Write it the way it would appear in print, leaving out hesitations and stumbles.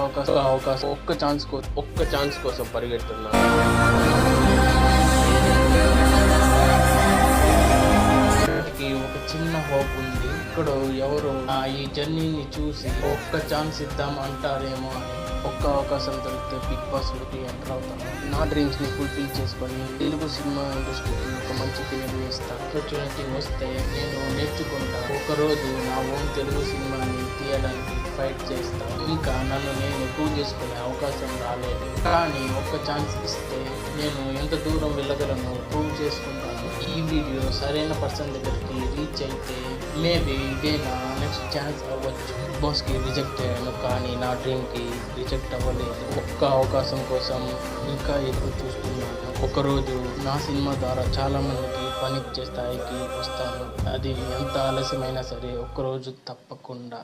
అవకాశం ఒక్క ఛాన్స్ కోసం పరిగెడుతున్నా. ఒక చిన్న హోప్ ఉంది. ఇక్కడ ఎవరు ఈ జర్నీని చూసి ఒక్క ఛాన్స్ ఇద్దాం అంటారేమో అని ఒక్క అవకాశం దొరికితే బిగ్ బాస్ లోకి ఎంటర్ అవుతాను. నా డ్రీమ్స్ ని ఫుల్ఫిల్ చేసుకొని తెలుగు సినిమా ఇండస్ట్రీకి ఒక మంచి పేరు వేస్తా. ఆపర్చునిటీ వస్తే నేను నేర్చుకుంటా. ఒకరోజు నా ఓన్ తెలుగు సినిమాని తీయడానికి ఫైట్ చేస్తా. ఇంకా నన్ను నేను ప్రూవ్ చేసుకునే అవకాశం రాలేదు, కానీ ఒక్క ఛాన్స్ ఇస్తే నేను ఎంత దూరం వెళ్ళగలను ప్రూవ్ చేసుకుంటాను. ఈ వీడియో సరైన పర్సన్ దగ్గరికి రీచ్ అయితే మేబీ ఇదే నా నెక్స్ట్ ఛాన్స్ అవ్వచ్చు. బిగ్ బాస్కి రిజెక్ట్ అయ్యాను, కానీ నా డ్రీమ్కి రిజెక్ట్ అవ్వలేదు. ఒక్క అవకాశం కోసం ఇంకా ఎదురు చూస్తున్నాను. ఒకరోజు నా సినిమా ద్వారా చాలా మందికి పనిచ్చే స్థాయికి వస్తాను. అది ఎంత ఆలస్యమైనా సరే ఒక్కరోజు తప్పకుండా.